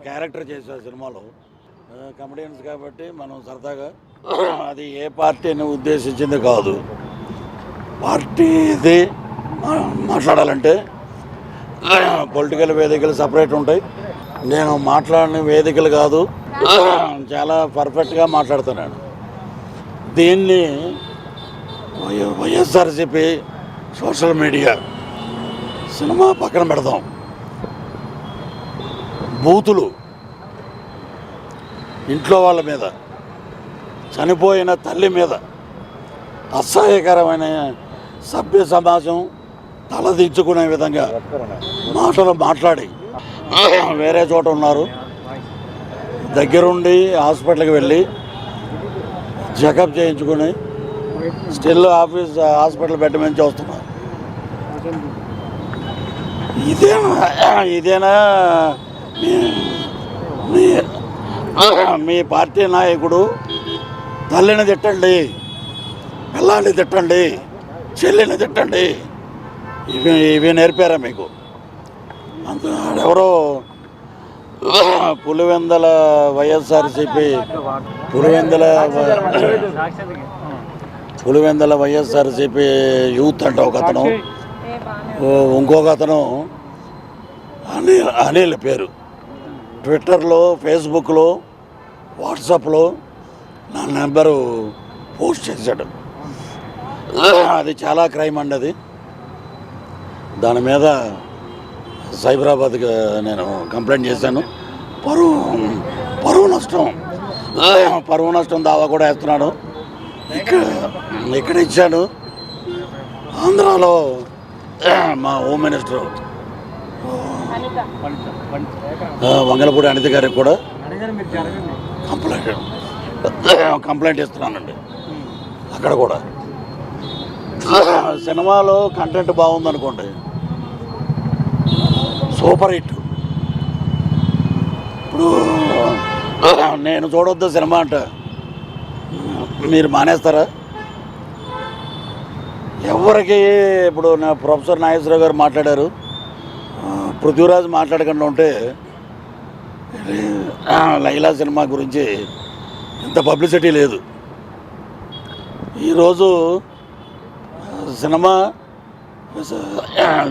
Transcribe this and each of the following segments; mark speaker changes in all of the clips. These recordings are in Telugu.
Speaker 1: క్యారెక్టర్ చేశారు సినిమాలో. కమెడియన్స్ కాబట్టి మనం సరదాగా అది ఏ పార్టీని ఉద్దేశించింది కాదు. పార్టీది మాట్లాడాలంటే పొలిటికల్ వేదికలు సపరేట్ ఉంటాయి. నేను మాట్లాడిన వేదికలు కాదు, చాలా పర్ఫెక్ట్గా మాట్లాడుతున్నాను. దీన్ని వైఎస్ఆర్సీపీ సోషల్ మీడియా సినిమా పక్కన పెడదాం. బూతులు ఇంట్లో వాళ్ళ మీద, చనిపోయిన తల్లి మీద అసహ్యకరమైన సభ్య సమాజం తలదించుకునే విధంగా మాటలు మాట్లాడి వేరే చోట ఉన్నారు. దగ్గరుండి హాస్పిటల్కి వెళ్ళి చెకప్ చేయించుకుని స్టిల్ హాస్పిటల్ బెడ్ నుంచి వస్తున్నారు. ఇదేనా మీ పార్టీ నాయకుడు? తల్లిని తిట్టండి, పిల్లాన్ని తిట్టండి, చెల్లిని తిట్టండి, ఇవి నేర్పారా మీకు? అంత ఎవరో పులివెందల వైఎస్ఆర్సీపీ పులివెందల వైఎస్ఆర్సీపీ యూత్ అంటే ఒక అతను, ఇంకొక అతను అనిల్ పేరు ట్విట్టర్లో, ఫేస్బుక్లో, వాట్సాప్లో నా నెంబరు పోస్ట్ చేశాడు. అది చాలా క్రైమ్ అండి. అది దాని మీద సైబరాబాద్కి నేను కంప్లైంట్ చేశాను. పరువు నష్టం దావా కూడా వేస్తున్నాడు. ఇక్కడ ఇచ్చాను. ఆంధ్రాలో మా హోమ్ మినిస్టర్ వంగలపూడి అనిత గారికి కూడా కంప్లైంట్ ఇస్తున్నానండి. అక్కడ కూడా సినిమాలో కంటెంట్ బాగుందనుకోండి, సూపర్ హిట్. ఇప్పుడు నేను చూడొద్దు సినిమా అంటే మీరు మానేస్తారా? ఎవరికి ఇప్పుడు నా ప్రొఫెసర్ నాగేశ్వరరావు గారు మాట్లాడారు, పృథ్వీరాజ్ మాట్లాడకుండా ఉంటే లైలా సినిమా గురించి ఇంత పబ్లిసిటీ లేదు. ఈరోజు సినిమా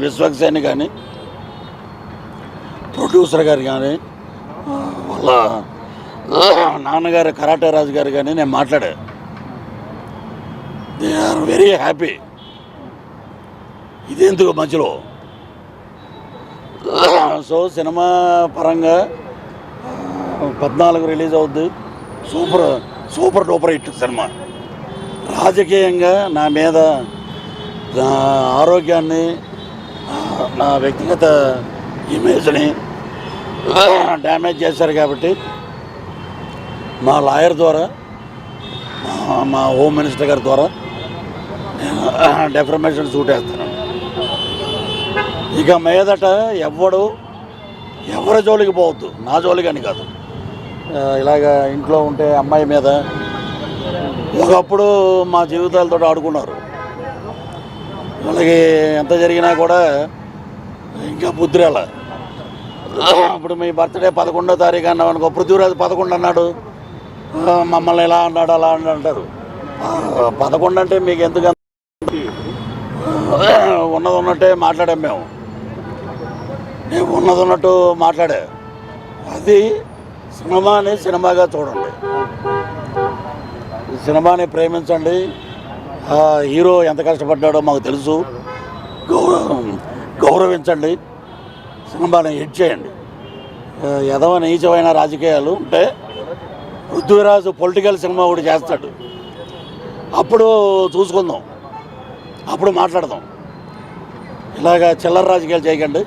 Speaker 1: విశ్వక్సేని కానీ, ప్రొడ్యూసర్ గారు కానీ, వాళ్ళ నాన్నగారు కరాటే రాజు గారు కానీ నేను మాట్లాడా. They are very happy. ఇదెందుకు మధ్యలో? సో సినిమా పరంగా 14 రిలీజ్ అవుద్ది. సూపర్ డూపర్ హిట్ సినిమా. రాజకీయంగా నా మీద, నా ఆరోగ్యాన్ని, నా వ్యక్తిగత ఇమేజ్ని డ్యామేజ్ చేశారు కాబట్టి మా లాయర్ ద్వారా, మా హోమ్ మినిస్టర్ గారి ద్వారా నేను డెఫర్మేషన్ సూట్ వేస్తున్నాను. ఇక మీదట ఎవరి జోలికి పోవద్దు, నా జోలికని కాదు. ఇలాగ ఇంట్లో ఉంటే అమ్మాయి మీద ఒకప్పుడు మా జీవితాలతో ఆడుకున్నారు. వాళ్ళకి ఎంత జరిగినా కూడా ఇంకా బుద్ధి రాల. ఇప్పుడు మీ బర్త్డే 11వ తారీఖు అన్నాం అనుకో, పృథ్వీరాజు 11 అన్నాడు, మమ్మల్ని ఇలా అన్నాడు అలా అని అంటారు. 11 అంటే మీకు ఎందుకు? ఉన్నది ఉన్నట్టే మాట్లాడాం మేము. నేను ఉన్నది ఉన్నట్టు మాట్లాడా. అది సినిమాని సినిమాగా చూడండి, సినిమాని ప్రేమించండి. హీరో ఎంత కష్టపడ్డాడో మాకు తెలుసు. గౌరవించండి, సినిమాని హిట్ చేయండి. ఎదవ నీచమైన రాజకీయాలు ఉంటే పృథ్వీరాజు పొలిటికల్ సినిమా ఒకటి చేస్తాడు, అప్పుడు చూసుకుందాం, అప్పుడు మాట్లాడదాం. ఇలాగ చిల్లర రాజకీయాలు చేయకండి.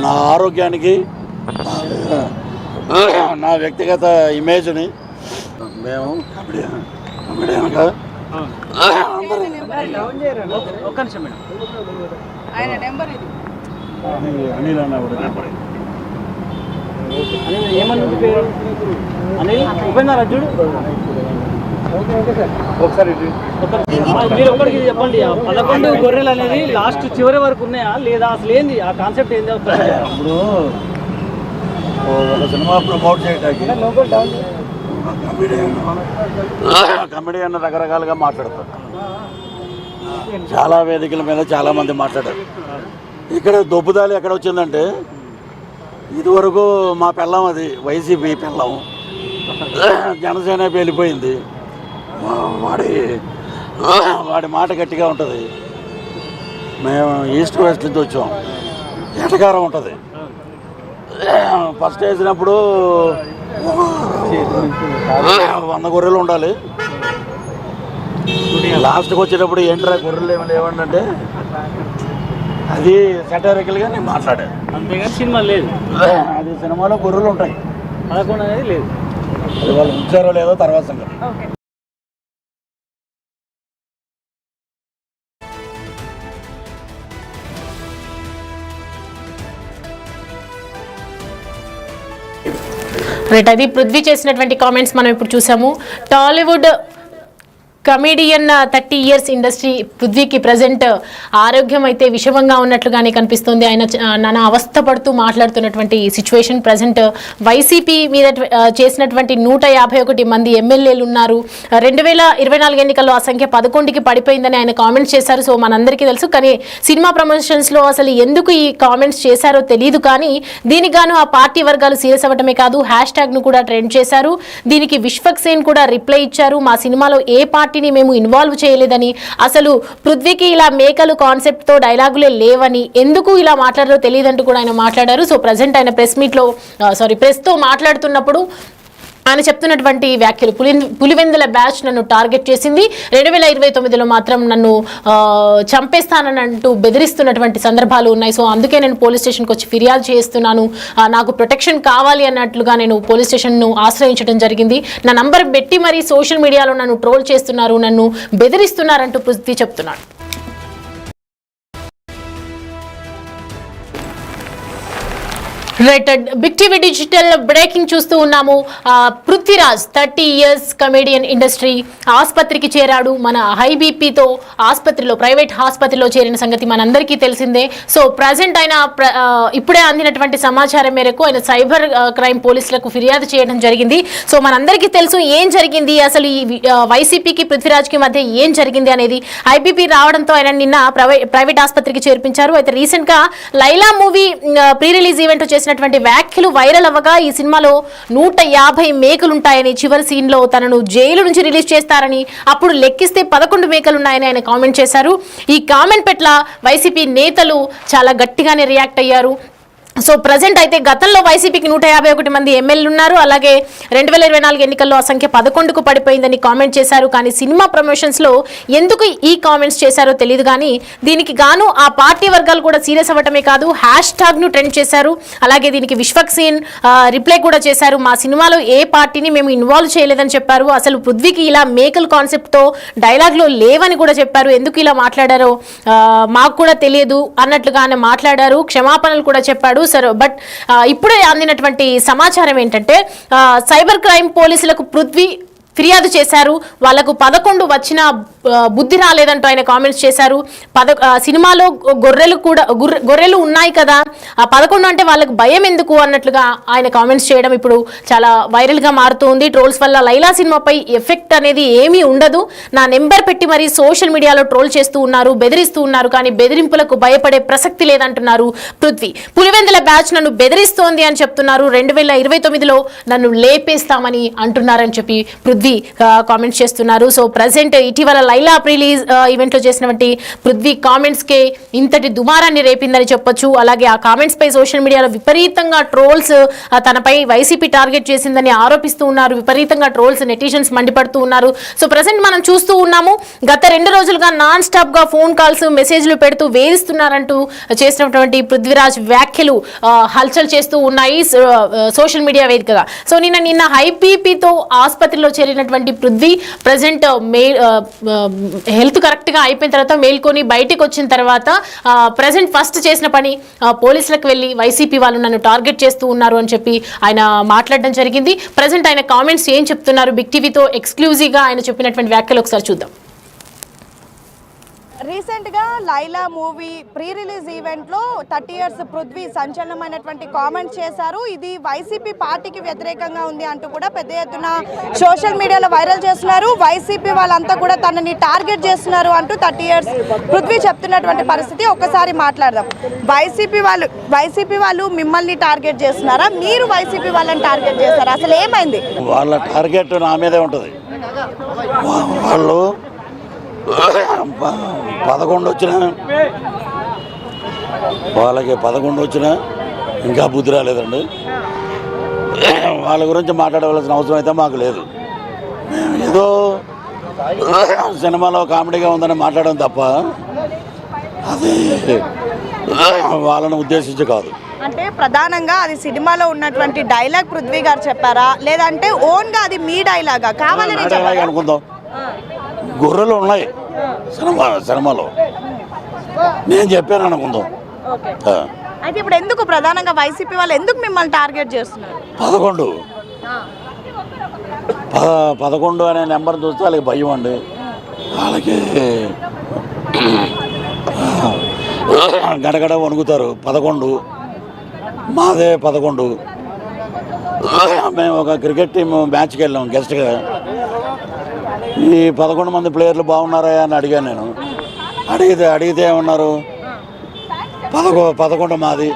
Speaker 1: నా ఆరోగ్యానికి, నా వ్యక్తిగత ఇమేజ్ని మేము కమెడియన్గా అనిల్ అన్న కూడా నెంబర్
Speaker 2: ఏమన్నది పేరు అనిల్ ఉపేందర్ అర్జుడు.
Speaker 1: ఒకసారి
Speaker 2: మీరు ఒక్కడికి చెప్పండి, 11 గొర్రెలు అనేది లాస్ట్ చివరి వరకు ఉన్నాయా లేదా? అసలు ఏంది ఆ కాన్సెప్ట్ ఏంది?
Speaker 1: ఇప్పుడు ఒక సినిమా ప్రమోట్ చేయడానికి కమెడియన్ రకరకాలుగా మాట్లాడతారు. చాలా వేదికల మీద చాలామంది మాట్లాడారు. ఇక్కడ దొబ్బుదాలి ఎక్కడ వచ్చిందంటే, ఇదివరకు మా పెళ్ళం అది వైసీపీ పెళ్ళం, జనసేన వెళ్ళిపోయింది. వాడి మాట గట్టిగా ఉంటుంది. మేము ఈస్ట్ వెస్ట్ నుంచి వచ్చాం, ఎటకారం ఉంటుంది. ఫస్ట్ వేసినప్పుడు 100 గొర్రెలు ఉండాలి. లాస్ట్కి వచ్చేటప్పుడు ఏంట్రా గొర్రెలు ఏమంటే అది సెటరికల్గా నేను మాట్లాడాను,
Speaker 2: అంతేగాని సినిమా లేదు.
Speaker 1: అది సినిమాలో గొర్రెలు ఉంటాయి,
Speaker 2: 11 అనేది లేదు.
Speaker 1: అది వాళ్ళు ఉంచారో లేదో తర్వాత సంగతి.
Speaker 3: రైట్, అది పృథ్వీ చేసినటువంటి కామెంట్స్ మనం ఇప్పుడు చూసాము. టాలీవుడ్ కమెడియన్ 30 years ఇండస్ట్రీ పృథ్వీకి ప్రజెంట్ ఆరోగ్యం అయితే విషమంగా ఉన్నట్లుగానే కనిపిస్తుంది. ఆయన నానా అవస్థ పడుతూ మాట్లాడుతున్నటువంటి సిచ్యువేషన్. ప్రజెంట్ వైసీపీ మీద చేసినటువంటి 151 మంది ఎమ్మెల్యేలు ఉన్నారు. 2024 ఎన్నికల్లో ఆ సంఖ్య 11కి పడిపోయిందని ఆయన కామెంట్స్ చేశారు. సో మనందరికీ తెలుసు. కానీ సినిమా ప్రమోషన్స్లో అసలు ఎందుకు ఈ కామెంట్స్ చేశారో తెలియదు. కానీ దీనికి గాను ఆ పార్టీ వర్గాలు సీరియస్ అవ్వటమే కాదు, హ్యాష్ట్యాగ్ను కూడా ట్రెండ్ చేశారు. దీనికి విశ్వక్సేన్ కూడా రిప్లై ఇచ్చారు. మా సినిమాలో ఏ పార్టీని మేము ఇన్వాల్వ్ చేయలేదని, అసలు పృథ్వీకి ఇలా మేకలు కాన్సెప్ట్తో డైలాగులే లేవని, ఎందుకు ఇలా మాట్లాడారో తెలియదంటూ కూడా ఆయన మాట్లాడారు. సో ప్రజెంట్ ఆయన ప్రెస్తో మాట్లాడుతున్నప్పుడు ఆయన చెప్తున్నటువంటి వ్యాఖ్యలు, పులివెందుల బ్యాచ్ నన్ను టార్గెట్ చేసింది, 2029లో మాత్రం నన్ను చంపేస్తానని అంటూ బెదిరిస్తున్నటువంటి సందర్భాలు ఉన్నాయి. సో అందుకే నేను పోలీస్ స్టేషన్కి వచ్చి ఫిర్యాదు చేస్తున్నాను, నాకు ప్రొటెక్షన్ కావాలి అన్నట్లుగా నేను పోలీస్ స్టేషన్ను ఆశ్రయించడం జరిగింది. నా నంబర్ పెట్టి మరీ సోషల్ మీడియాలో నన్ను ట్రోల్ చేస్తున్నారు, నన్ను బెదిరిస్తున్నారంటూ పృథ్వీ చెప్తున్నాడు. Right, big TV digital breaking చూస్తూ ఉన్నాము. పృథ్వీరాజ్ 30 years కమెడియన్ ఇండస్ట్రీ ఆసుపత్రికి చేరాడు. మన హై బీపీతో ప్రైవేట్ ఆసుపత్రిలో చేరిన సంగతి మనందరికీ తెలిసిందే. సో ప్రజెంట్ ఆయన ఇప్పుడే అందినటువంటి సమాచారం మేరకు ఆయన సైబర్ క్రైమ్ పోలీసులకు ఫిర్యాదు చేయడం జరిగింది. సో మనందరికీ తెలుసు ఏం జరిగింది, అసలు ఈ వైసీపీకి పృథ్వీరాజ్కి మధ్య ఏం జరిగింది అనేది. ఐబీపీ రావడంతో ఆయన నిన్న ప్రైవేట్ ఆసుపత్రికి చేర్పించారు. అయితే రీసెంట్గా Laila movie pre release event చేసినటువంటి వ్యాఖ్యలు వైరల్ అవ్వగా, ఈ సినిమాలో 150 మేకలుంటాయని, చివరి సీన్ లో తనను జైలు నుంచి రిలీజ్ చేస్తారని, అప్పుడు లెక్కిస్తే 11 మేకలున్నాయని ఆయన కామెంట్ చేశారు. ఈ కామెంట్ పట్ల వైసీపీ నేతలు చాలా గట్టిగానే రియాక్ట్ అయ్యారు. సో ప్రజెంట్ అయితే గతంలో వైసీపీకి 151 మంది ఎమ్మెల్యేలు ఉన్నారు. అలాగే 2024 ఎన్నికల్లో ఆ సంఖ్య 11కు పడిపోయిందని కామెంట్ చేశారు. కానీ సినిమా ప్రమోషన్స్లో ఎందుకు ఈ కామెంట్స్ చేశారో తెలియదు. కానీ దీనికి గాను ఆ పార్టీ వర్గాలు కూడా సీరియస్ అవ్వటమే కాదు, హ్యాష్ట్యాగ్ను ట్రెండ్ చేశారు. అలాగే దీనికి విశ్వక్సేన్ రిప్లై కూడా చేశారు. మా సినిమాలో ఏ పార్టీని మేము ఇన్వాల్వ్ చేయలేదని చెప్పారు. అసలు పృథ్వీకి ఇలా మేకల్ కాన్సెప్ట్తో డైలాగ్లో లేవని కూడా చెప్పారు. ఎందుకు ఇలా మాట్లాడారో మాకు కూడా తెలియదు అన్నట్లుగా ఆయన మాట్లాడారు. క్షమాపణలు కూడా చెప్పాడు. సరే, బట్ ఇప్పుడే అందినటువంటి సమాచారం ఏంటంటే, సైబర్ క్రైమ్ పోలీసులకు పృథ్వీ ఫిర్యాదు చేశారు. వాళ్లకు 11 వచ్చిన బుద్ధి రాలేదంటూ ఆయన కామెంట్స్ చేశారు. సినిమాలో గొర్రెలు ఉన్నాయి కదా, ఆ 11 అంటే వాళ్ళకు భయం ఎందుకు అన్నట్లుగా ఆయన కామెంట్స్ చేయడం ఇప్పుడు చాలా వైరల్గా మారుతూ ఉంది. ట్రోల్స్ వల్ల లైలా సినిమాపై ఎఫెక్ట్ అనేది ఏమీ ఉండదు, నా నెంబర్ పెట్టి మరీ సోషల్ మీడియాలో ట్రోల్ చేస్తూ ఉన్నారు, బెదిరిస్తూ ఉన్నారు. కానీ బెదిరింపులకు భయపడే ప్రసక్తి లేదంటున్నారు పృథ్వీ. పులివెందుల బ్యాచ్ నన్ను బెదిరిస్తోంది అని చెప్తున్నారు. 2029లో నన్ను లేపేస్తామని అంటున్నారని చెప్పి పృథ్వీ కామెంట్స్ చేస్తున్నారు. సో ప్రజెంట్ ఇటీవల లైలా రిలీజ్ ఈవెంట్లో చేసినటువంటి పృథ్వీ కామెంట్స్కే ఇంతటి దుమారాన్ని రేపిందని చెప్పొచ్చు. అలాగే ఆ కామెంట్స్ పై సోషల్ మీడియాలో విపరీతంగా ట్రోల్స్, తనపై వైసీపీ టార్గెట్ చేసిందని ఆరోపిస్తూ ఉన్నారు. విపరీతంగా ట్రోల్స్, నెటిజన్స్ మండిపడుతూ ఉన్నారు. సో ప్రజెంట్ మనం చూస్తూ ఉన్నాము, గత 2 రోజులుగా నాన్ స్టాప్ గా ఫోన్ కాల్స్, మెసేజ్లు పెడుతూ వేధిస్తున్నారంటూ చేసినటువంటి పృథ్వీరాజ్ వ్యాఖ్యలు హల్చల్ చేస్తూ ఉన్నాయి సోషల్ మీడియా వేదికగా. సో నిన్న హై బీపీతో ఆసుపత్రిలో చేరినటువంటి పృథ్వీ ప్రజెంట్ హెల్త్ కరెక్ట్గా అయిపోయిన తర్వాత మేల్కొని బయటకు వచ్చిన తర్వాత ప్రజెంట్ ఫస్ట్ చేసిన పని పోలీసులకు వెళ్ళి వైసీపీ వాళ్ళు నన్ను టార్గెట్ చేస్తూ ఉన్నారు అని చెప్పి ఆయన మాట్లాడడం జరిగింది. ప్రజెంట్ ఆయన కామెంట్స్ ఏం చెప్తున్నారు, బిగ్ టీవీతో ఎక్స్క్లూజివ్గా ఆయన చెప్పినటువంటి వ్యాఖ్యలు ఒకసారి చూద్దాం.
Speaker 4: రీసెంట్గా లైలా మూవీ ప్రీ రిలీజ్ ఈవెంట్లో 30 years పృథ్వీ సంచలనమైనటువంటి కామెంట్స్ చేశారు. ఇది వైసీపీ పార్టీకి వ్యతిరేకంగా ఉంది అంటూ కూడా పెద్ద ఎత్తున సోషల్ మీడియాలో వైరల్ చేస్తున్నారు. వైసీపీ వాళ్ళంతా కూడా తనని టార్గెట్ చేస్తున్నారు అంటూ 30 years పృథ్వీ చెప్తున్నటువంటి పరిస్థితి. ఒక్కసారి మాట్లాడదాం. వైసీపీ వాళ్ళు మిమ్మల్ని టార్గెట్ చేస్తున్నారా, మీరు వైసీపీ వాళ్ళని టార్గెట్ చేస్తారా? అసలు ఏమైంది?
Speaker 1: వాళ్ళ టార్గెట్ నా మీదే ఉంటుంది. వాళ్ళు 11 వచ్చినా వాళ్ళకి 11 వచ్చినా ఇంకా బుద్ధి రాలేదండి. వాళ్ళ గురించి మాట్లాడవలసిన అవసరం అయితే మాకు లేదు. ఏదో సినిమాలో కామెడీగా ఉందని మాట్లాడడం తప్ప అది వాళ్ళని ఉద్దేశించి కాదు.
Speaker 4: అంటే ప్రధానంగా అది సినిమాలో ఉన్నటువంటి డైలాగ్ పృథ్వీ గారు చెప్పారా, లేదంటే ఓన్గా అది మీ డైలాగా కావాలని
Speaker 1: డైలాగ్ అనుకుందాం. గొర్రెలు ఉన్నాయి సినిమాలో, నేను చెప్పాను అనుకుందాం.
Speaker 4: అయితే ఇప్పుడు ఎందుకు ప్రధానంగా వైసీపీ వాళ్ళు ఎందుకు మిమ్మల్ని టార్గెట్ చేస్తున్నారు?
Speaker 1: 11 అనే నెంబర్ చూస్తే వాళ్ళకి భయం అండి. వాళ్ళకి గడగడ వణుకుతారు. 11 మాదే 11. మేము ఒక క్రికెట్ టీం మ్యాచ్కి వెళ్ళాం గెస్ట్గా. ఈ 11 మంది ప్లేయర్లు బాగున్నారా అని అడిగాను నేను. అడిగితే ఏమన్నారు, 11 మాది.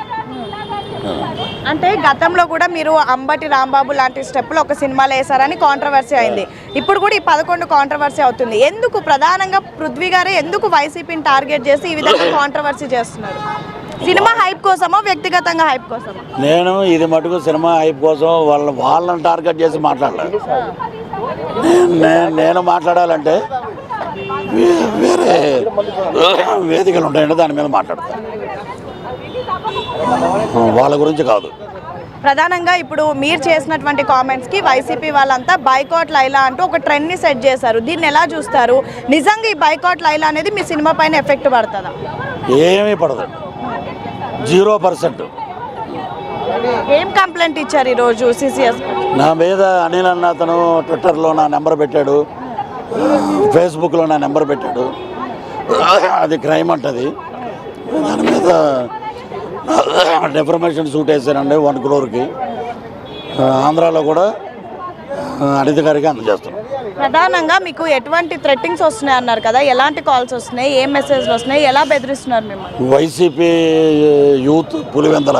Speaker 4: అంటే గతంలో కూడా మీరు అంబటి రాంబాబు లాంటి స్టెప్పులు ఒక సినిమాలో వేశారని కాంట్రవర్సీ అయింది. ఇప్పుడు కూడా ఈ 11 కాంట్రవర్సీ అవుతుంది. ఎందుకు ప్రధానంగా పృథ్వీ గారే ఎందుకు వైసీపీని టార్గెట్ చేసి ఈ విధంగా కాంట్రవర్సీ చేస్తున్నారు? సినిమా హైప్ కోసమో వ్యక్తిగతంగా హైప్ కోసమో?
Speaker 1: నేను ఇది మటుకు సినిమా హైప్ కోసం వాళ్ళని టార్గెట్ చేసి మాట్లాడలేదు. నేను మాట్లాడాలంటే వేరే వేదికలు ఉంటాయండి, దాని మీద మాట్లాడతాను. వాళ్ళ గురించి కాదు.
Speaker 4: ప్రధానంగా ఇప్పుడు మీరు చేసినటువంటి కామెంట్స్కి వైసీపీ వాళ్ళంతా బైకాట్ లైలా అంటూ ఒక ట్రెండ్ని సెట్ చేశారు. దీన్ని ఎలా చూస్తారు? నిజంగా ఈ బైకాట్ లైలా అనేది మీ సినిమా పైన ఎఫెక్ట్ పడుతుందా?
Speaker 1: ఏమీ పడదు, 0%.
Speaker 4: ఏం కంప్లైంట్ ఇచ్చారు ఈరోజు సిసిఎస్?
Speaker 1: నా మీద అనిల్ అన్న అతను ట్విట్టర్లో నా నెంబర్ పెట్టాడు, ఫేస్బుక్లో నా నెంబర్ పెట్టాడు. అది క్రైమ్ అంటది. దాని మీద డిఫర్మేషన్ సూట్ వేసానండి 1 crore. ఆంధ్రాలో కూడా అనిత గారికి అందజేస్తున్నాం.
Speaker 4: ప్రధానంగా మీకు ఎటువంటి థ్రెట్టింగ్స్ వస్తున్నాయి అన్నారు కదా, ఎలాంటి కాల్స్ వస్తున్నాయి, ఏం మెసేజ్లు వస్తున్నాయి, ఎలా బెదిరిస్తున్నారు మిమ్మల్ని?
Speaker 1: వైసీపీ యూత్ పులివెందల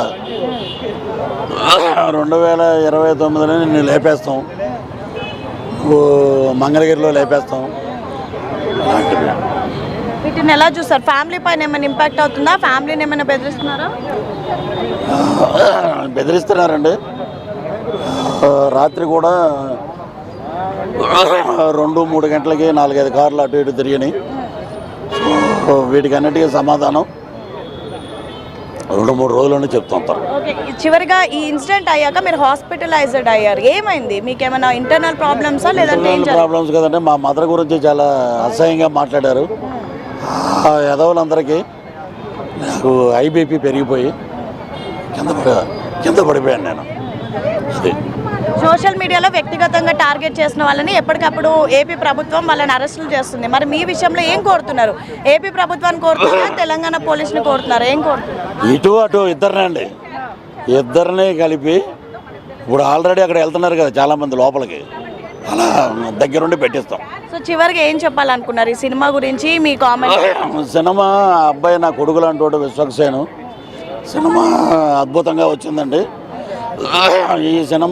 Speaker 1: 2029 నిన్ను లేపేస్తాం, మంగళగిరిలో లేపేస్తాం.
Speaker 4: వీటిని ఎలా చూస్తారు? ఫ్యామిలీ పైన ఏమైనా ఇంపాక్ట్ అవుతుందా? ఫ్యామిలీని ఏమైనా బెదిరిస్తున్నారా?
Speaker 1: బెదిరిస్తున్నారండి. రాత్రి కూడా 2-3 గంటలకి 4-5 కార్లు అటు ఇటు తిరిగినాయి. సో వీటికి అన్నిటికీ సమాధానం 2-3 రోజులని చెప్తుంటారు.
Speaker 4: ఓకే, చివరిగా ఈ ఇన్సిడెంట్ అయ్యాక మీరు హాస్పిటలైజ్డ్ అయ్యారు. ఏమైంది? మీకు ఏమైనా ఇంటర్నల్ ప్రాబ్లమ్సా లేదంటే
Speaker 1: ప్రాబ్లమ్స్ కదంటే మా మదర్ గురించి చాలా అసహ్యంగా మాట్లాడారు. ఆ యదవులందరికీ నాకు ఐబీపీ పెరిగిపోయి కింద పడిపోయాను నేను. అది
Speaker 4: సోషల్ మీడియాలో వ్యక్తిగతంగా టార్గెట్ చేసిన వాళ్ళని ఎప్పటికప్పుడు ఏపీ ప్రభుత్వం వాళ్ళని అరెస్టులు చేస్తుంది. మరి మీ విషయంలో ఏం కోరుతున్నారు? ఏపీ ప్రభుత్వాన్ని కోరుతున్నారా, తెలంగాణ పోలీసుని కోరుతున్నారు? ఏం కోరుతున్నారు?
Speaker 1: ఇటు అటు ఇద్దరిని కలిపి ఇప్పుడు ఆల్రెడీ అక్కడ వెళ్తున్నారు కదా చాలామంది లోపలికి, అలా దగ్గరుండి పెట్టిస్తాం.
Speaker 4: సో చివరికి ఏం చెప్పాలనుకున్నారు ఈ సినిమా గురించి మీ కామెంట్?
Speaker 1: సినిమా అబ్బాయి నా కొడుకు లాంటి విశ్వక్సేను. సినిమా అద్భుతంగా వచ్చిందండి. ఈ సినిమా